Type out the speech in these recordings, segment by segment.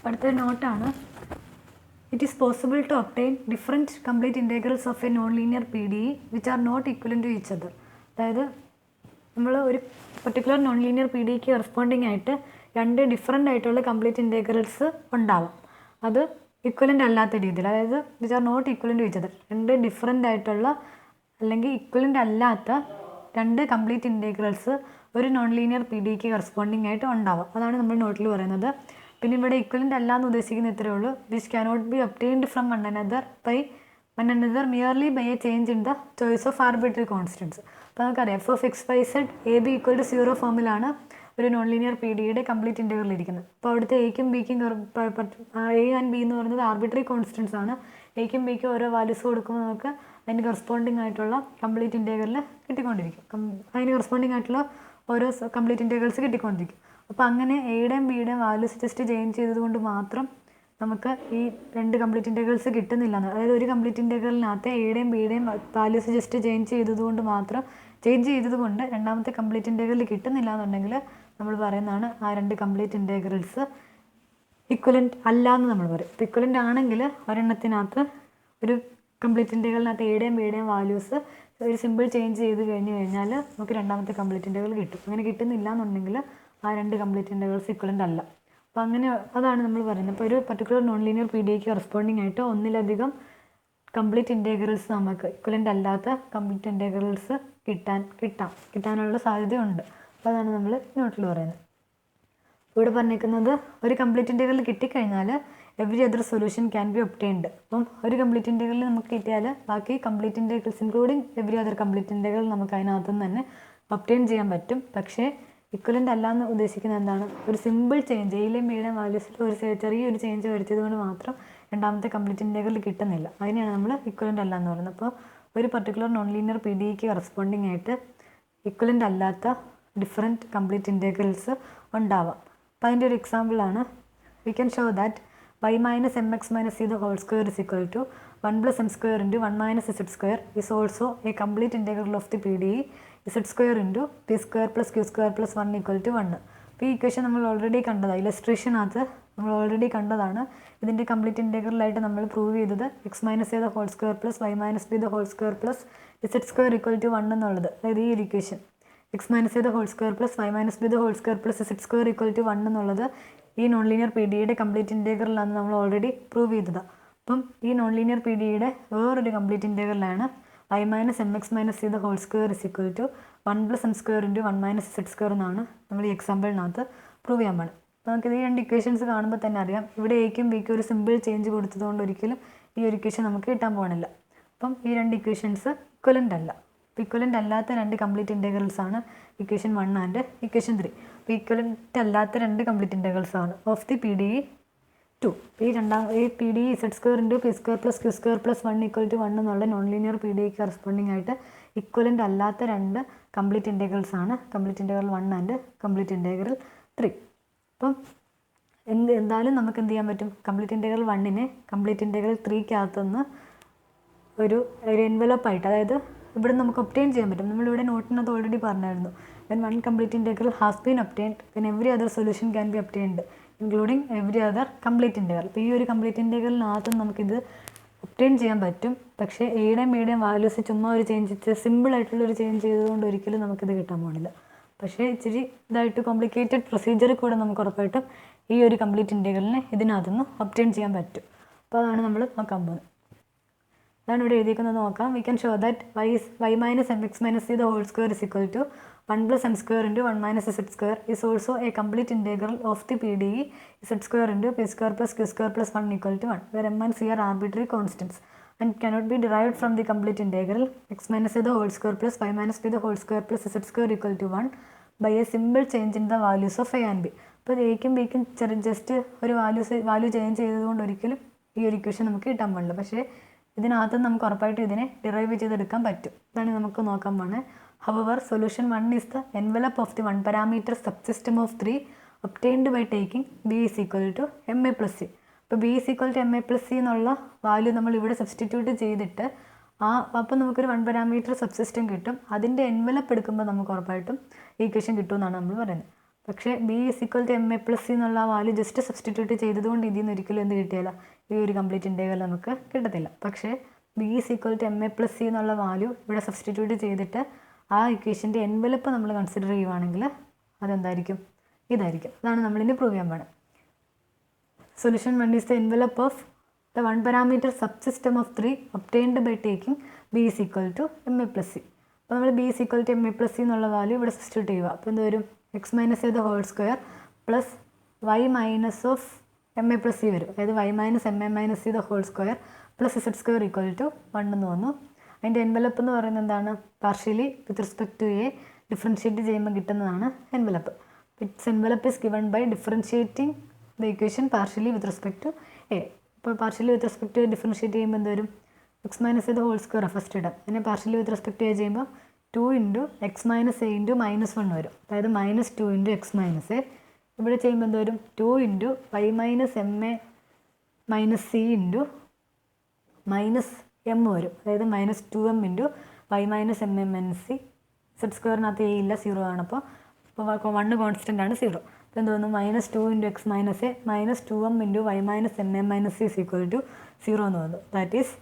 അടുത്തൊരു നോട്ടാണ്. It is possible to obtain different complete integrals of a non-linear PDE which are not equivalent to each other. അതായത് നമ്മൾ ഒരു particular non linear P ഡിക്ക് corresponding ആയിട്ട് രണ്ട് different ആയിട്ടുള്ള complete integrals ഉണ്ടാവും. അത് ഇക്വലൻ്റ് അല്ലാത്ത രീതിയിൽ, അതായത് which are not equivalent to each other, രണ്ട് ഡിഫറെൻ്റ് ആയിട്ടുള്ള അല്ലെങ്കിൽ ഇക്വലൻ്റ് അല്ലാത്ത രണ്ട് കംപ്ലീറ്റ് ഇൻറ്റഗ്രൽസ് ഒരു നോൺ ലീനിയർ പി ഡിക്ക് കറസ്പോണ്ടിങ് ആയിട്ട് ഉണ്ടാവാം. അതാണ് നമ്മൾ നോട്ടിൽ പറയുന്നത്. പിന്നെ ഇവിടെ ഇക്വലൻ്റ് അല്ല എന്ന് ഉദ്ദേശിക്കുന്ന ഇത്രയേ ഉള്ളൂ. This cannot be obtained from one another merely by a change in the choice of arbitrary constants. അപ്പോൾ നമുക്കറിയാം f(x, y, z) a b = 0 ഫോമിലാണ് ഒരു നോൺ ലീനിയർ പി ഡിയുടെ കംപ്ലീറ്റ് ഇൻറ്റഗ്രൽ ഇരിക്കുന്നത്. അപ്പോൾ അവിടുത്തെ എക്കും ബിക്കും എ ആൻഡ് ബി എന്ന് പറയുന്നത് ആർബിട്രറി കോൺസ്റ്റൻസ് ആണ്. എക്കും ബിക്കും ഓരോ വാല്യൂസ് കൊടുക്കുമ്പോൾ നമുക്ക് അതിന് കറസ്പോണ്ടിങ് ആയിട്ടുള്ള കംപ്ലീറ്റ് ഇൻറ്റഗ്രൽ കിട്ടിക്കൊണ്ടിരിക്കും. അതിന് കറസ്പോണ്ടിങ് ആയിട്ടുള്ള ഓരോ കംപ്ലീറ്റ് ഇൻറ്റഗ്രൽസ് കിട്ടിക്കൊണ്ടിരിക്കും. അപ്പോൾ അങ്ങനെ എയുടെയും ബിയുടെയും വാല്യൂസ് ജസ്റ്റ് ചേഞ്ച് ചെയ്തതുകൊണ്ട് മാത്രം നമുക്ക് ഈ രണ്ട് കംപ്ലീറ്റ് ഇൻറ്റഗ്രൽസ് കിട്ടുന്നില്ല. അതായത് ഒരു കംപ്ലീറ്റ് ഇൻറ്റഗ്രലിനകത്ത് എയുടെയും ബിയുടെയും വാല്യൂസ് ജസ്റ്റ് ചേഞ്ച് ചെയ്തതുകൊണ്ട് രണ്ടാമത്തെ കംപ്ലീറ്റ് ഇൻറ്റഗ്രൽ കിട്ടുന്നില്ല എന്നുണ്ടെങ്കിൽ നമ്മൾ പറയുന്നതാണ് ആ രണ്ട് കംപ്ലീറ്റ് ഇൻറ്റഗ്രൽസ് ഇക്വലൻ്റ് അല്ല എന്ന് നമ്മൾ പറയും. ഇപ്പോൾ ഇക്വലൻ്റ് ആണെങ്കിൽ ഒരെണ്ണത്തിനകത്ത് ഒരു കംപ്ലീറ്റ് ഇൻറ്റഗ്രലിനകത്ത് എയുടെയും ബിയുടെയും വാല്യൂസ് ഒരു സിമ്പിൾ ചേഞ്ച് ചെയ്ത് കഴിഞ്ഞാൽ നമുക്ക് രണ്ടാമത്തെ കംപ്ലീറ്റ് ഇൻറ്റഗ്രൽ കിട്ടും. അങ്ങനെ കിട്ടുന്നില്ല എന്നുണ്ടെങ്കിൽ ആ രണ്ട് കംപ്ലീറ്റ് ഇൻറ്റഗ്രൽസ് ഇക്വലൻ്റ് അല്ല. അപ്പോൾ അങ്ങനെ അതാണ് നമ്മൾ പറയുന്നത്. അപ്പോൾ ഒരു പർട്ടിക്കുലർ നോൺ ലീനിയർ പി ഡിക്ക് കറസ്പോണ്ടിങ് ആയിട്ട് ഒന്നിലധികം കംപ്ലീറ്റ് ഇൻറ്റഗ്രൽസ് നമുക്ക് ഇക്വലൻ്റ് അല്ലാത്ത കംപ്ലീറ്റ് ഇൻറ്റഗ്രൽസ് കിട്ടാനുള്ള സാധ്യതയുണ്ട്. അപ്പോൾ അതാണ് നമ്മൾ നോട്ടിൽ പറയുന്നത്. ഇവിടെ പറഞ്ഞിരിക്കുന്നത് ഒരു കംപ്ലീറ്റ് ഇൻറ്റഗ്രൽ കിട്ടിക്കഴിഞ്ഞാൽ every other solution can be obtained. അപ്പം ഒരു കംപ്ലീറ്റ് ഇൻറ്റഗ്രൽ നമുക്ക് കിട്ടിയാൽ ബാക്കി complete integrals including every other complete integral നമുക്ക് അതിനകത്തുനിന്ന് തന്നെ ഒബ്റ്റെയിൻ ചെയ്യാൻ പറ്റും. പക്ഷേ ഇക്വലൻ്റ് അല്ല എന്ന് ഉദ്ദേശിക്കുന്നത് എന്താണ്? ഒരു സിമ്പിൾ ചേഞ്ച് എയിലെയും ബിയുടെയും വാല്യൂസിൽ ഒരു ചെറിയൊരു ചേഞ്ച് വരുത്തിയത് കൊണ്ട് മാത്രം രണ്ടാമത്തെ കംപ്ലീറ്റ് ഇൻറ്റഗ്രൽ കിട്ടുന്നില്ല. അതിനെയാണ് നമ്മൾ ഇക്വലൻ്റ് അല്ല എന്ന് പറയുന്നത്. അപ്പോൾ ഒരു പർട്ടിക്കുലർ നോൺ ലീനിയർ പി ഡിക്ക് കറസ്പോണ്ടിങ് ആയിട്ട് ഇക്വലൻ്റ് അല്ലാത്ത ഡിഫറെൻറ്റ് കംപ്ലീറ്റ് ഇൻറ്റഗ്രൽസ് ഉണ്ടാവാം. അപ്പോൾ അതിൻ്റെ ഒരു എക്സാമ്പിളാണ് we can show that y minus mx minus c the whole square is equal to 1 plus m square into 1 minus z square is also a complete integral of the PDE z square into p square plus q square plus 1 equal to 1. അപ്പോൾ ഈ equation നമ്മൾ already കണ്ടതാണ്. ഇലസ്ട്രേഷനകത്ത് നമ്മൾ already കണ്ടതാണ്. ഇതിൻ്റെ complete ഇൻറ്റഗ്രലായിട്ട് നമ്മൾ prove ചെയ്തത് x minus a the whole square plus y minus b the whole square plus z square equal to 1 എന്നുള്ളത്. അതായത് ഈ ഒരു equation x minus a the whole square plus y minus b the whole square plus z square equal to 1 എന്നുള്ളത് ഈ non linear P ഡിയുടെ complete ഇൻറ്റഗ്രലാണ് നമ്മൾ already prove ചെയ്തത്. അപ്പം ഈ നോൺ ലീനിയർ പി ഡിയുടെ വേറൊരു complete ഇൻറ്റഗ്രലാണ് y minus mx minus c the whole square is equal to 1 plus m square into 1 minus z square എന്നാണ് നമ്മൾ ഈ എക്സാമ്പിളിനകത്ത് പ്രൂവ് ചെയ്യാൻ പാടും. അപ്പോൾ നമുക്കിത് ഈ രണ്ട് ഇക്വേഷൻസ് കാണുമ്പോൾ തന്നെ അറിയാം ഇവിടെ എക്കും ബിക്കും ഒരു സിമ്പിൾ ചേഞ്ച് കൊടുത്തതുകൊണ്ട് ഒരിക്കലും ഈ ഒരു ഇക്വേഷൻ നമുക്ക് കിട്ടാൻ പോകുന്നില്ല. അപ്പം ഈ രണ്ട് ഇക്വേഷൻസ് ഇക്വലൻ്റ് അല്ല. അപ്പോൾ ഇക്വലൻ്റ് അല്ലാത്ത രണ്ട് കംപ്ലീറ്റ് ഇൻറ്റഗ്രൽസ് ആണ് ഇക്വേഷൻ 1 ആൻഡ് ഇക്വേഷൻ 3. അപ്പോൾ ഇക്വലൻ്റ് അല്ലാത്ത രണ്ട് കംപ്ലീറ്റ് ഇൻറ്റഗ്രൽസ് ആണ് ഓഫ് ദി പി ഡി 2. ഈ P D z square into P square plus Q square plus 1 equal to 1 എന്നുള്ള നോൺ ലീനിയർ പി ഡിക്ക് കറസ്പോണ്ടിങ് ആയിട്ട് ഇക്വലൻ്റ് അല്ലാത്ത രണ്ട് കംപ്ലീറ്റ് ഇൻറ്റഗ്രൽസ് ആണ് complete integral 1 and complete integral 3. അപ്പം എന്തായാലും നമുക്ക് എന്ത് ചെയ്യാൻ പറ്റും? കംപ്ലീറ്റ് ഇൻറ്റഗ്രൽ 1നെ കംപ്ലീറ്റ് ഇൻറ്റഗ്രൽ 3ക്കകത്തുനിന്ന് ഒരു എൻവലപ്പായിട്ട്, അതായത് ഇവിടെ നമുക്ക് ഒബ്റ്റെയിൻ ചെയ്യാൻ പറ്റും. നമ്മളിവിടെ നോട്ടിനകത്ത് ഓൾറെഡി പറഞ്ഞായിരുന്നു when one complete integral has been obtained then every other solution can be obtained including every other complete integral. അപ്പോൾ ഈ ഒരു കംപ്ലീറ്റ് ഇൻറ്റഗ്രലിനകത്തും നമുക്കിത് ഒബ്റ്റെയിൻ ചെയ്യാൻ പറ്റും. പക്ഷേ എയുടെയും ബിയുടെയും വാല്യൂസ് ചുമ്മാ ഒരു ചേഞ്ച് സിമ്പിളായിട്ടുള്ളൊരു ചേഞ്ച് ചെയ്തതുകൊണ്ട് ഒരിക്കലും നമുക്കിത് കിട്ടാൻ പോകുന്നില്ല. പക്ഷേ ഇച്ചിരി ഇതായിട്ട് കോംപ്ലിക്കേറ്റഡ് പ്രൊസീജിയറിൽ കൂടെ നമുക്ക് ഉറപ്പായിട്ടും ഈ ഒരു കംപ്ലീറ്റ് ഇൻറ്റഗ്രലിനെ ഇതിനകത്തുനിന്ന് ഒബ്റ്റെയിൻ ചെയ്യാൻ പറ്റും. അപ്പോൾ അതാണ് നമ്മൾ നോക്കാൻ പോകുന്നത്. അതാണ് ഇവിടെ എഴുതിയിരിക്കുന്നത്. നോക്കാം. We can show that y minus mx minus c the whole square is equal to 1 plus m square into 1 minus z square is also a complete integral of the PDE z square into p square plus q square plus 1 equal to 1 where m and c are arbitrary constants and cannot be derived from the complete integral x minus a the whole square plus y minus b the whole square plus z square equal to 1 by a simple change in the values of a and b. അപ്പോൾ എയ്ക്കും ബിക്കും just ഒരു value change ചെയ്തതുകൊണ്ട് ഒരിക്കലും ഈ ഒരു equation നമുക്ക് കിട്ടാൻ പാടില്ല. പക്ഷേ ഇതിനകത്ത് നമുക്ക് ഉറപ്പായിട്ട് ഇതിനെ ഡിറൈവ് ചെയ്തെടുക്കാൻ പറ്റും. ഇതാണ് നമുക്ക് നോക്കാൻ പോകുന്നത്. However, solution 1 is the envelope of the one parameter subsystem of 3 obtained by taking b is equal to ma plus c. അപ്പോൾ b is equal to ma plus c എന്നുള്ള വാല്യൂ നമ്മൾ ഇവിടെ സബ്സ്റ്റിറ്റ്യൂട്ട് ചെയ്തിട്ട് അപ്പോൾ നമുക്കൊരു വൺ പാരാമീറ്റർ സബ്സിസ്റ്റം കിട്ടും. അതിൻ്റെ envelope എടുക്കുമ്പോൾ നമുക്ക് ഉറപ്പായിട്ടും ഈ ഇക്വേഷൻ കിട്ടുമെന്നാണ് നമ്മൾ പറയുന്നത്. പക്ഷേ B is equal to M A plus C എന്നുള്ള വാല്യൂ ജസ്റ്റ് സബ്സ്റ്റിറ്റ്യൂട്ട് ചെയ്തതുകൊണ്ട് ഇതിൽ നിന്ന് ഒരിക്കലും എന്ത് കിട്ടിയില്ല, ഈ ഒരു കംപ്ലീറ്റ് ഇൻറ്റഗ്രൽ നമുക്ക് കിട്ടത്തില്ല. പക്ഷേ B is equal to M A plus C എന്നുള്ള വാല്യൂ ഇവിടെ സബ്സ്റ്റിറ്റ്യൂട്ട് ചെയ്തിട്ട് ആ ഇക്വേഷൻ്റെ എൻവലപ്പ് നമ്മൾ കൺസിഡർ ചെയ്യുവാണെങ്കിൽ അതെന്തായിരിക്കും, ഇതായിരിക്കും. അതാണ് നമ്മളിനി പ്രൂവ് ചെയ്യാൻ പോകുന്നത്. Solution 1 is the envelope of the one parameter subsystem of 3 obtained by taking b is equal to ma plus c. അപ്പോൾ നമ്മൾ b is equal to ma plus c എന്നുള്ള വാല്യൂ ഇവിടെ സബ്സ്റ്റിറ്റ്യൂട്ട് ചെയ്യുക. അപ്പോൾ എന്ത് വരും, X minus A the whole square plus Y minus of M A plus C വരും. അതായത് Y minus M A minus C the whole square plus Z square equal to 1 എന്ന് വന്നു. അതിൻ്റെ എൻവലപ്പ് എന്ന് പറയുന്നത് എന്താണ്, partially with respect to A differentiate ചെയ്യുമ്പോൾ കിട്ടുന്നതാണ് envelope. It's envelope is given by differentiating the equation partially with respect to A. ഇപ്പോൾ partially with respect to differentiate ചെയ്യുമ്പോൾ എന്ത് വരും, X minus A the whole square first ഇടാം. അതിനെ partially with respect to A ചെയ്യുമ്പോൾ 2 into X minus A into -1 വരും. അതായത് -2 into X minus A. ഇവിടെ ചെയ്യുമ്പോൾ എന്ത് വരും, 2 into Y minus M A minus C into minus M വരും. അതായത് -2m into Y minus M A minus C. Z സ്ക്വയറിനകത്ത് എ ഇല്ല, 0 ആണ്. അപ്പോൾ 1 കോൺസ്റ്റൻ്റ് ആണ്, 0. അപ്പോൾ എന്ത് വന്നു, -2 into X minus A -2m into Y minus M A minus C is equal to 0 എന്ന് വന്നു. ദാറ്റ് ഈസ്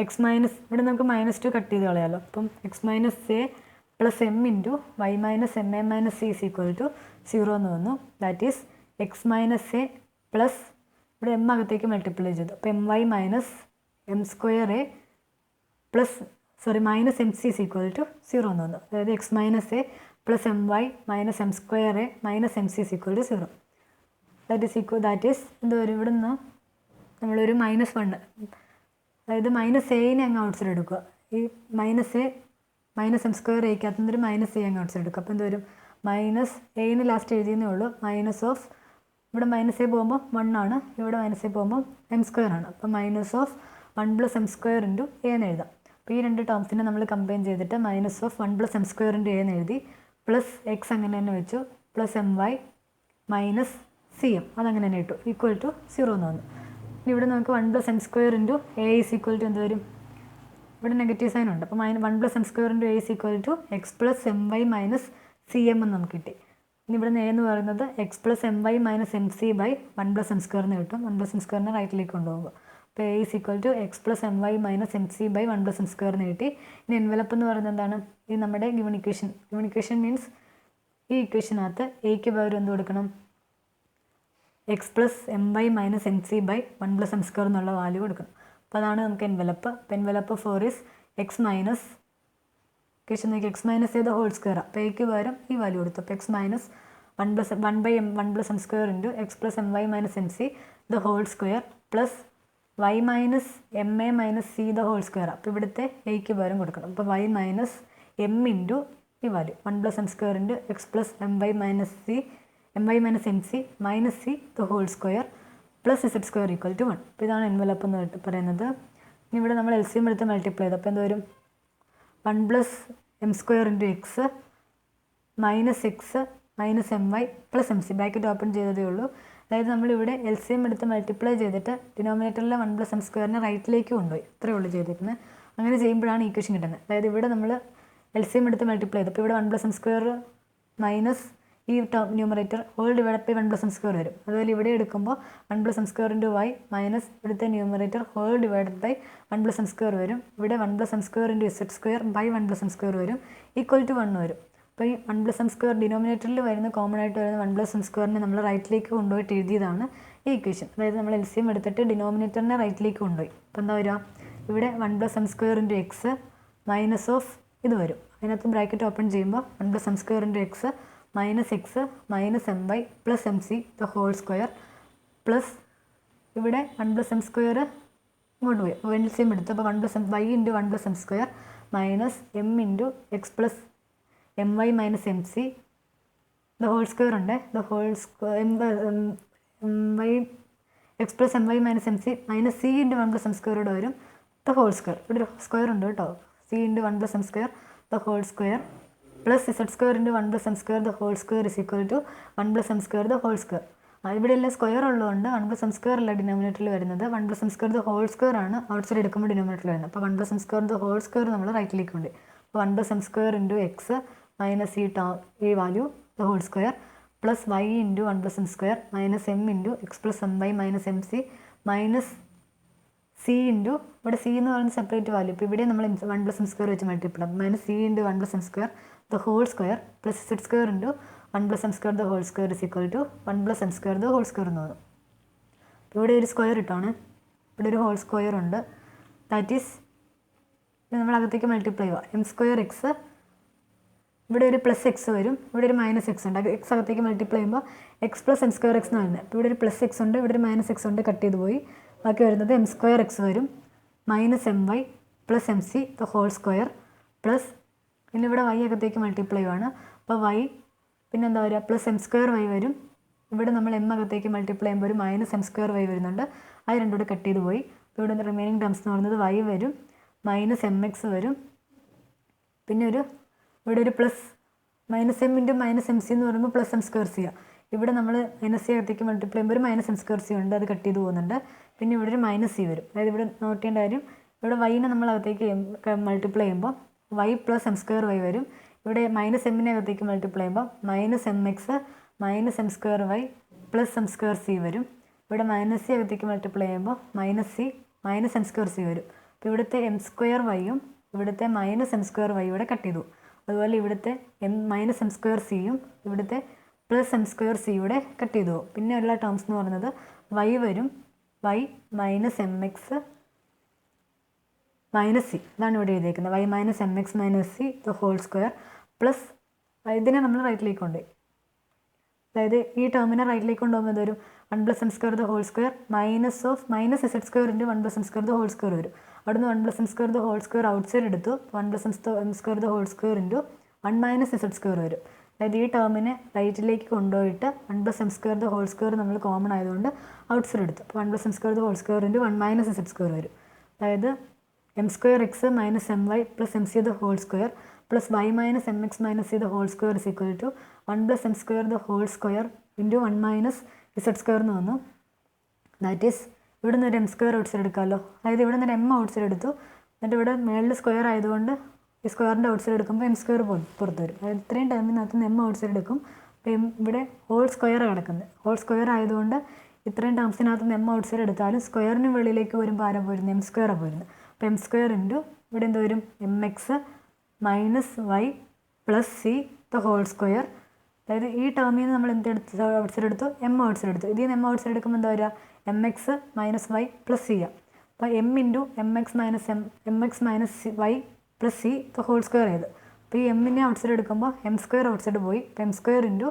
എക്സ് മൈനസ്, ഇവിടെ നമുക്ക് -2 കട്ട് ചെയ്ത് കളയാമല്ലോ. അപ്പം X minus A plus M into Y minus M A minus C is equal to 0 എന്ന് വന്നു. That is X minus A plus ഇവിടെ എം അകത്തേക്ക് മൾട്ടിപ്ലൈ ചെയ്തു. അപ്പോൾ M Y minus M square A plus minus M C is equal to 0 എന്ന് വന്നു. അതായത് X minus A plus M Y minus M square A minus M C is equal to 0. That is എന്ത് വരും, ഇവിടെ നിന്ന് നമ്മളൊരു -1, അതായത് minus എനെ അങ്ങ് ഔട്ട്സൈഡ് എടുക്കുക. ഈ minus A minus M square എക്കകത്തുനിന്നൊരു മൈനസ് എ അങ്ങ് ഔട്ട്സൈഡ് എടുക്കുക. അപ്പോൾ എന്ത് വരും, മൈനസ് എന് ലാസ്റ്റ് എഴുതിയെന്നേ ഉള്ളൂ. മൈനസ് ഓഫ് ഇവിടെ മൈനസ് എ പോകുമ്പോൾ 1 ആണ്, ഇവിടെ മൈനസ് എ പോകുമ്പോൾ എം സ്ക്വയർ ആണ്. അപ്പോൾ minus of 1 plus M square into A എന്ന് എഴുതാം. അപ്പോൾ ഈ രണ്ട് ടേംസിനെ നമ്മൾ കമ്പൈൻ ചെയ്തിട്ട് minus of 1 plus M square into A എന്ന് എഴുതി, പ്ലസ് എക്സ് അങ്ങനെ തന്നെ വെച്ചു, plus M Y minus C M അതങ്ങനെ തന്നെ ഇട്ടു, ഈക്വൽ ടു 0 എന്ന് വന്നു. ഇനി ഇവിടെ നമുക്ക് 1 plus M square into A is equal to എന്ത് വരും, ഇവിടെ നെഗറ്റീവ് സൈൻ ഉണ്ട്. അപ്പോൾ 1 plus M square into A is equal to X plus M Y minus C M എന്ന് നമുക്ക് കിട്ടി. ഇനി ഇവിടെ എ എന്ന് പറയുന്നത് X plus M Y minus M C by 1 plus M square എന്ന് കിട്ടും. 1 പ്ലസ് എം സ്ക്വയറിനെ റൈറ്റിലേക്ക് കൊണ്ടുപോകുമ്പോൾ അപ്പോൾ A is equal to X plus M Y minus M C by 1 plus M square എന്ന് കിട്ടി. ഇനി എൻവലപ്പ് എന്ന് പറയുന്നത് എന്താണ്, ഈ നമ്മുടെ ഗിവൺ ഇക്വേഷൻ മീൻസ് ഈ ഇക്വേഷനകത്ത് എക്ക് പകരം എന്ത് കൊടുക്കണം, X plus M Y minus M C by 1 plus M square എന്നുള്ള വാല്യൂ കൊടുക്കണം. അപ്പോൾ അതാണ് നമുക്ക് എൻവലപ്പ്. അപ്പോൾ envelope 4 is X minus equation നോക്കി എക്സ് മൈനസ് ചെയ്ത ഹോൾ സ്ക്വയർ. അപ്പോൾ എക്ക് പകരം ഈ വാല്യൂ കൊടുത്തു. അപ്പോൾ X minus 1 plus M square into X plus M Y minus M C the whole square plus Y minus M A minus C the whole square. അപ്പോൾ ഇവിടുത്തെ എക്ക് പകരം കൊടുക്കണം. അപ്പോൾ വൈ മൈനസ് എം ഇൻറ്റു ഈ value 1 plus M square into X plus M Y minus M C minus C the whole square plus Z square equal to 1. അപ്പോൾ ഇതാണ് envelope എന്ന് പറയുന്നത്. ഇനി ഇവിടെ നമ്മൾ എൽ സി എം എടുത്ത് മൾട്ടിപ്ലൈ ചെയ്തു. അപ്പോൾ എന്ത് വരും, 1 plus M square into X minus M Y plus M C bracket open ചെയ്തതേ ഉള്ളൂ. അതായത് നമ്മളിവിടെ എൽ സി എം എടുത്ത് മൾട്ടിപ്ലൈ ചെയ്തിട്ട് ഡിനോമിനേറ്ററിലെ 1 പ്ലസ് എം സ്ക്വയറിനെ റൈറ്റിലേക്ക് കൊണ്ടുപോയി, ഇത്രയേ ഉള്ളൂ ചെയ്തിരിക്കുന്നത്. അങ്ങനെ ചെയ്യുമ്പോഴാണ് ഈക്വേഷൻ കിട്ടുന്നത്. അതായത് ഇവിടെ നമ്മൾ എൽ സി എം എടുത്ത് മൾട്ടിപ്ലൈ ചെയ്തു. അപ്പോൾ ഇവിടെ 1 പ്ലസ് എം സ്ക്വയർ മൈനസ് ഈ numerator whole divide by 1 plus M square വരും. അതുപോലെ ഇവിടെ എടുക്കുമ്പോൾ 1 plus M square into Y minus ഇവിടുത്തെ numerator whole divide by 1 plus M square വരും. ഇവിടെ 1 plus M square into Z square by 1 plus M square വരും, equal to 1 വരും. അപ്പോൾ ഈ 1 പ്ലസ് എം സ്ക്വയർ ഡിനോമിനേറ്ററിൽ വരുന്ന കോമൺ ആയിട്ട് വരുന്ന 1 പ്ലസ് എം സ്ക്വയറിനെ നമ്മൾ റൈറ്റിലേക്ക് കൊണ്ടുപോയിട്ട് എഴുതിയതാണ് ഈ ഇക്വേഷൻ. അതായത് നമ്മൾ എൽ സി എം എടുത്തിട്ട് ഡിനോമിനേറ്ററിനെ റൈറ്റിലേക്ക് കൊണ്ടുപോയി. അപ്പോൾ എന്താ വരിക, ഇവിടെ 1 plus M square into X minus of ഇത് വരും. അതിനകത്ത് ബ്രാക്കറ്റ് ഓപ്പൺ ചെയ്യുമ്പോൾ 1 plus M square into X minus M Y plus M C the whole square plus ഇവിടെ 1 പ്ലസ് എം സ്ക്വയർ ഇങ്ങോട്ട് പോയി. അപ്പോൾ എൽ സി എം എടുത്തു. അപ്പോൾ 1 plus M Y into 1 plus M square minus M into X plus M Y minus M C the whole square ഉണ്ട്. The whole square M Y X plus M Y minus M C minus C into 1 plus M square ഇവിടെ വരും, the whole square. ഇവിടെ ഒരു square ഉണ്ട് കേട്ടോ, C into 1 plus M square the whole square plus Z square into 1 plus M square the whole square is equal to 1 plus M square the whole square. ഇവിടെ എല്ലാം square ഉള്ളതുകൊണ്ട് 1 plus M square അല്ല ഡിനോമിനേറ്ററിൽ വരുന്നത്, 1 plus M square the whole square ആണ് outside എടുക്കുമ്പോൾ ഡിനോമിനേറ്ററിൽ വരുന്നത്. അപ്പോൾ 1 plus M square the whole square നമ്മൾ റൈറ്റിലേക്ക് ഉണ്ട്. അപ്പോൾ 1 plus M square into X minus ഈ value the whole square plus Y into 1 + m² minus M into X plus M Y minus M C minus C into ഇവിടെ C എന്ന് പറയുന്നത് separate value. ഇപ്പോൾ ഇവിടെ നമ്മൾ 1 + m² വെച്ച് multiply minus C into 1 + m² the whole square plus z² into 1 + m² the whole square is equal to 1 + m² the whole square എന്ന് പറയും. ഇവിടെ ഒരു സ്ക്വയർ ഇട്ടാണ്, ഇവിടെ ഒരു ഹോൾ സ്ക്വയർ ഉണ്ട്. ദാറ്റ് ഈസ് നമ്മൾ അകത്തേക്ക് മൾട്ടിപ്ലൈ ചെയ്യുക. m²x ഇവിടെ ഒരു പ്ലസ് എക്സ് വരും, ഇവിടെ ഒരു മൈനസ് എക്സ് ഉണ്ട്. എക്സ് അകത്തേക്ക് മൾട്ടിപ്ലൈ ചെയ്യുമ്പോൾ എക്സ് പ്ലസ് m²x എന്ന് പറയുന്നത്. അപ്പോൾ ഇവിടെ ഒരു പ്ലസ് എക്സ് ഉണ്ട്, ഇവിടെ ഒരു മൈനസ് എക്സ് ഉണ്ട്, കട്ട് ചെയ്ത് പോയി. ബാക്കി വരുന്നത് m²x വരും minus M Y plus M C the whole square plus പിന്നെ ഇവിടെ വൈ അകത്തേക്ക് മൾട്ടിപ്ലൈ ആണ്. അപ്പോൾ വൈ പിന്നെ എന്താ പറയുക പ്ലസ് m²y വരും. ഇവിടെ നമ്മൾ എം അകത്തേക്ക് മൾട്ടിപ്ലൈ ചെയ്യുമ്പോൾ ഒരു മൈനസ് m²y വരുന്നുണ്ട്. അത് രണ്ടും കൂടെ കട്ട് ചെയ്ത് പോയി. അപ്പോൾ ഇവിടെ റിമൈനിങ് ടേംസ് എന്ന് പറയുന്നത് വൈ വരും മൈനസ് mx വരും, പിന്നെ ഇവിടെ ഒരു plus minus M into minus M C എന്ന് പറയുമ്പോൾ പ്ലസ് m²c. ഇവിടെ നമ്മൾ മൈനസ് സി അകത്തേക്ക് മൾട്ടിപ്ലൈ ചെയ്യുമ്പോൾ ഒരു മൈനസ് m²c ഉണ്ട്, അത് കട്ട് ചെയ്ത് പോകുന്നുണ്ട്. പിന്നെ ഇവിടെ ഒരു മൈനസ് സി വരും. അതായത് ഇവിടെ നോട്ട് ചെയ്യേണ്ട കാര്യം, ഇവിടെ വൈനെ നമ്മൾ അകത്തേക്ക് മൾട്ടിപ്ലൈ ചെയ്യുമ്പോൾ വൈ പ്ലസ് m²y വരും. ഇവിടെ മൈനസ് എമ്മിനെ അകത്തേക്ക് മൾട്ടിപ്ലൈ ചെയ്യുമ്പോൾ minus mx minus m²y plus m²c വരും. ഇവിടെ മൈനസ് സി അകത്തേക്ക് മൾട്ടിപ്ലൈ ചെയ്യുമ്പോൾ മൈനസ് സി മൈനസ് m²c വരും. അപ്പോൾ ഇവിടുത്തെ m²yയും ഇവിടുത്തെ മൈനസ് m²y ഇവിടെ കട്ട് ചെയ്തു. അതുപോലെ ഇവിടുത്തെ മൈനസ് m²cയും ഇവിടുത്തെ പ്ലസ് m²c ഇവിടെ കട്ട് ചെയ്തു പോകും. പിന്നെ ഉള്ള ടേംസ് എന്ന് പറയുന്നത് വൈ വരും, Y minus mx minus C, ഇതാണ് ഇവിടെ എഴുതിയിരിക്കുന്നത്. Y minus mx minus C the whole square plus ഇതിനെ നമ്മൾ റൈറ്റിലേക്ക് കൊണ്ടുപോയി. അതായത് ഈ ടേമിനെ റൈറ്റിലേക്ക് കൊണ്ടുപോകുമ്പോൾ വരും 1 + m² the whole square minus z² into 1 + m² the whole square വരും. അവിടുന്ന് 1 + m² the whole square outside എടുത്തു 1 + m² the whole square into 1 - z² വരും. അതായത് ഈ ടേമിനെ റൈറ്റിലേക്ക് കൊണ്ടുപോയിട്ട് 1 + m² ദ ഹോൾ സ്ക്വയർ നമ്മൾ കോമൺ ആയതുകൊണ്ട് ഔട്ട് സൈഡ് എടുത്തു. അപ്പോൾ 1 + m² the whole square into 1 - z² വരും. അതായത് m²x minus M Y plus M C the whole square plus Y minus mx minus C the whole square is equal to 1 + m² the whole square into 1 - z² എന്ന് വന്നു. That is ഇവിടെ നിന്ന് ഒരു m² out side എടുക്കാമല്ലോ. അതായത് ഇവിടെ നിന്ന് m outside എടുത്തു, എന്നിട്ട് ഇവിടെ മേളിൽ സ്ക്വയർ ആയതുകൊണ്ട് ഈ സ്ക്വയറിൻ്റെ ഔട്ട് സൈഡ് എടുക്കുമ്പോൾ m² പുറത്ത് വരും. അതായത് ഇത്രയും ടൈമിനകത്ത് നിന്ന് m ഔട്ട് സൈഡ് എടുക്കും. അപ്പോൾ ഇവിടെ ഹോൾ സ്ക്വയർ കിടക്കുന്നത്, ഹോൾ സ്ക്വയർ ആയതുകൊണ്ട് ഇത്രയും ടേംസിനകത്ത് നിന്ന് m ഔട്ട് സൈഡ് എടുത്താലും സ്ക്വയറിന് വെളിയിലേക്ക് വരുമ്പോൾ ആരാ പോരുന്നത്, m² പോരുന്നത്. അപ്പോൾ m² ഇൻറ്റു ഇവിടെ എന്ത് വരും mx minus Y plus C the whole square. അതായത് ഈ ടേമിൽ നിന്ന് നമ്മൾ എന്ത് എടുത്ത് ഔട്ട് സൈഡ് എടുത്തു, m ഔട്ട് സൈഡ് എടുത്തു. ഇതിൽ നിന്ന് m ഔട്ട് സൈഡ് എടുക്കുമ്പോൾ എന്താ വരിക mx minus Y plus C ആണ്. അപ്പോൾ m into mx minus Y plus C the whole square ചെയ്ത്. അപ്പോൾ ഈ എമ്മിനെ ഔട്ട് സൈഡ് എടുക്കുമ്പോൾ m² ഔട്ട് സൈഡ് പോയി. അപ്പോൾ m² into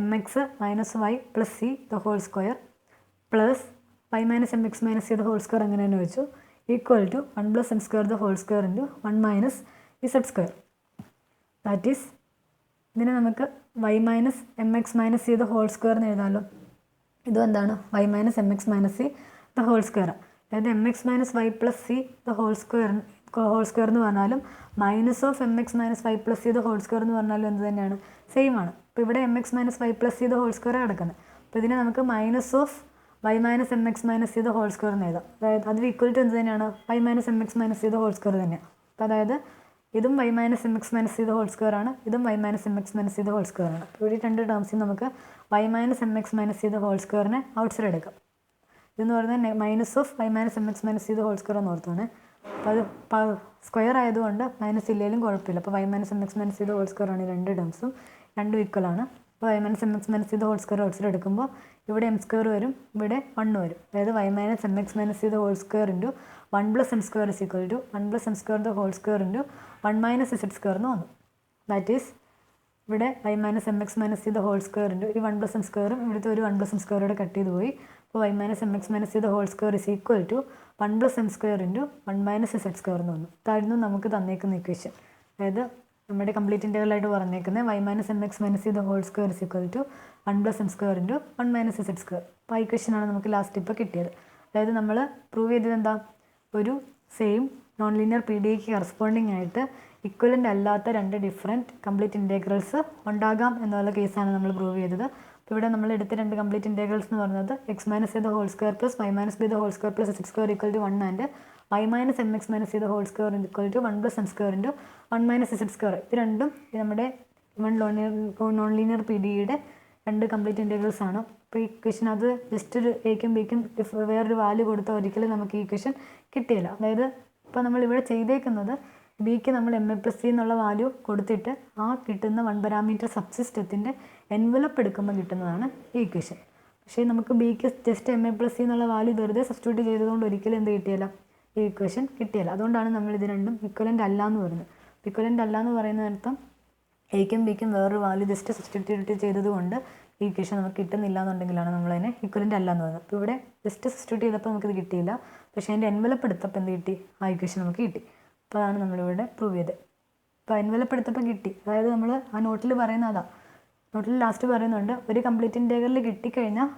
mx minus Y plus C the whole square plus Y minus mx minus C the whole square അങ്ങനെ തന്നെ വെച്ചു equal to 1 + m² the whole square into 1 - z². That is ഇതിനെ നമുക്ക് Y minus mx minus C the whole square എന്ന് എഴുതാമല്ലോ. ഇതും എന്താണ് Y minus mx minus C the whole square. അതായത് mx minus Y plus C the whole square എന്ന് പറഞ്ഞാലും minus of mx minus Y plus C the whole square എന്ന് പറഞ്ഞാലും എന്ത് തന്നെയാണ്, സെയിം ആണ്. അപ്പോൾ ഇവിടെ mx minus Y plus C the whole square കിടക്കുന്നത്. അപ്പോൾ ഇതിനെ നമുക്ക് minus of Y minus mx minus C the whole square എന്ന് എഴുതാം. അതായത് അത് ഈക്വൽ ടു എന്ത് തന്നെയാണ്, Y minus mx minus C the whole square തന്നെയാണ്. അപ്പോൾ അതായത് ഇതും Y minus mx minus C the whole square ആണ്, ഇതും Y minus mx minus C the whole square ആണ്. അപ്പോൾ ഇവിടെ രണ്ട് ടേംസിൽ നമുക്ക് Y minus mx minus C the whole സ്ക്വയറിനെ ഔട്ട് സൈഡ് എടുക്കാം. ഇതെന്ന് പറയുന്നത് minus of Y minus mx minus C the whole square എന്ന് ഓർത്താണ്. അപ്പോൾ അത് സ്ക്വയർ ആയതുകൊണ്ട് മൈനസ് ഇല്ലെങ്കിലും കുഴപ്പമില്ല. അപ്പോൾ Y minus mx minus C the whole square ആണ് ഈ രണ്ട് ടേംസും, രണ്ടും ഈക്വൽ ആണ്. അപ്പോൾ Y minus mx minus C the whole square outside എടുക്കുമ്പോൾ ഇവിടെ m² വരും, ഇവിടെ 1 വരും. അതായത് Y minus mx minus C the whole square into 1 + m² is equal to 1 + m² the whole square into 1 - z² എന്ന് വന്നു. ദാറ്റ് ഈസ് ഇവിടെ Y minus mx minus C the whole square into ഈ 1 + m² ഇവിടുത്തെ ഒരു 1 + m² ഇവിടെ cut ചെയ്ത് പോയി. അപ്പോൾ Y minus mx minus C the whole square is equal to 1 + m² into 1 - z² എന്ന് വന്നു. ഇതായിരുന്നു നമുക്ക് തന്നേക്കുന്ന ഇക്വേഷൻ. അതായത് നമ്മുടെ കംപ്ലീറ്റ് ഇൻ്റഗ്രലായിട്ട് പറഞ്ഞേക്കുന്നത് Y minus mx minus C the whole square is equal to 1 + m² into 1 - z². അപ്പോൾ ആ ഇക്വേഷനാണ് നമുക്ക് ലാസ്റ്റ് ഇപ്പോൾ കിട്ടിയത്. അതായത് നമ്മൾ പ്രൂവ് ചെയ്തത് എന്താ, ഒരു same non linear P D എക്ക് കറസ്പോണ്ടിങ് ആയിട്ട് ഇക്വലൻ്റ് അല്ലാത്ത രണ്ട് ഡിഫറെൻറ്റ് കംപ്ലീറ്റ് ഇൻറ്റഗ്രൽസ് ഉണ്ടാകാം എന്നുള്ള കേസാണ് നമ്മൾ പ്രൂവ് ചെയ്തത്. അപ്പോൾ ഇവിടെ നമ്മൾ എടുത്ത രണ്ട് കംപ്ലീറ്റ് ഇൻറ്റഗ്രൽസ് എന്ന് പറയുന്നത് x minus C the whole square plus Y minus B the whole square plus z² equal to 1 and Y minus mx minus C the whole square equal to 1 + m² into 1 - z². ഇത് രണ്ടും നമ്മുടെ non linear P ഡിയുടെ രണ്ട് complete integrals ആണ്. അപ്പോൾ ഈ equation അത് just ഒരു എക്കും ബിക്കും വേറൊരു വാല്യൂ കൊടുത്താൽ ഒരിക്കലും നമുക്ക് ഈ ഇക്വേഷൻ കിട്ടിയില്ല. അതായത് ഇപ്പോൾ നമ്മളിവിടെ ചെയ്തേക്കുന്നത് ബിക്ക് നമ്മൾ MA+C എന്നുള്ള വാല്യൂ കൊടുത്തിട്ട് ആ കിട്ടുന്ന 1 പാരാമീറ്റർ സബ്സിസ്റ്റത്തിൻ്റെ എൻവലപ്പ് എടുക്കുമ്പോൾ കിട്ടുന്നതാണ് ഈ ഇക്വേഷൻ. പക്ഷേ നമുക്ക് ബിക്ക് ജസ്റ്റ് MA+C എന്നുള്ള വാല്യൂ വെറുതെ സബ്സ്റ്റിറ്റ്യൂട്ട് ചെയ്തതുകൊണ്ട് ഒരിക്കലും എന്ത് കിട്ടിയില്ല, ഈ ഇക്വേഷൻ കിട്ടിയില്ല. അതുകൊണ്ടാണ് നമ്മൾ ഇത് രണ്ടും ഇക്വലൻ്റ് അല്ല എന്ന് പറയുന്നത്. ഇക്വലൻ്റ് അല്ല എന്ന് പറയുന്നതിനർത്ഥം എക്കും ബിക്കും വേറൊരു വാല്യൂ ജസ്റ്റ് സബ്സ്റ്റിറ്റ്യൂട്ട് ചെയ്തതുകൊണ്ട് ഈ ഇക്വേഷൻ നമുക്ക് കിട്ടുന്നില്ല എന്നുണ്ടെങ്കിലാണ് നമ്മളതിനെ ഇക്വലൻ്റ് അല്ല എന്ന് പറയുന്നത്. അപ്പോൾ ഇവിടെ ജസ്റ്റ് സബ്സ്റ്റിറ്റ്യൂട്ട് ചെയ്തപ്പോൾ നമുക്കിത് കിട്ടിയില്ല, പക്ഷേ അതിൻ്റെ എൻവലപ്പ് എടുത്തപ്പോൾ എന്ത് കിട്ടി, ആ ഇക്വേഷൻ നമുക്ക് കിട്ടി. അപ്പോൾ അതാണ് നമ്മളിവിടെ പ്രൂവ് ചെയ്തത്. അപ്പോൾ എൻവലപ്പ് എടുത്തപ്പോൾ കിട്ടി, അതായത് നമ്മൾ ആ നോട്ടിൽ പറയുന്ന അതാ, നോട്ടിൽ ലാസ്റ്റ് പറയുന്നുണ്ട് ഒരു കംപ്ലീറ്റ് ഇൻറ്റഗ്രൽ കിട്ടിക്കഴിഞ്ഞാൽ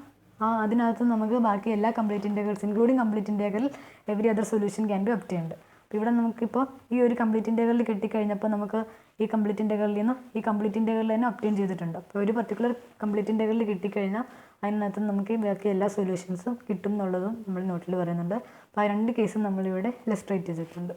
അതിനകത്ത് നമുക്ക് ബാക്കി എല്ലാ complete integrals including complete integral every other solution can be obtained. അപ്പോൾ ഇവിടെ നമുക്കിപ്പോൾ ഈ ഒരു കംപ്ലീറ്റ് ഇൻറ്റഗ്രൽ കിട്ടിക്കഴിഞ്ഞപ്പോൾ നമുക്ക് ഈ കംപ്ലീറ്റ് ഇൻറ്റഗ്രലിൽ നിന്ന് ഈ കംപ്ലീറ്റ് ഇൻറ്റഗ്രൽ തന്നെ ഒബ്റ്റെയിൻ ചെയ്തിട്ടുണ്ട്. അപ്പോൾ ഒരു പർട്ടിക്കുലർ കംപ്ലീറ്റ് ഇൻറ്റഗ്രൽ കിട്ടിക്കഴിഞ്ഞാൽ അതിനകത്ത് നമുക്ക് ബാക്കി എല്ലാ സൊല്യൂഷൻസും കിട്ടും എന്നുള്ളതും നമ്മൾ നോട്ടിൽ പറയുന്നുണ്ട്. അപ്പോൾ ആ രണ്ട് കേസും നമ്മളിവിടെ ഇലസ്ട്രേറ്റ് ചെയ്തിട്ടുണ്ട്.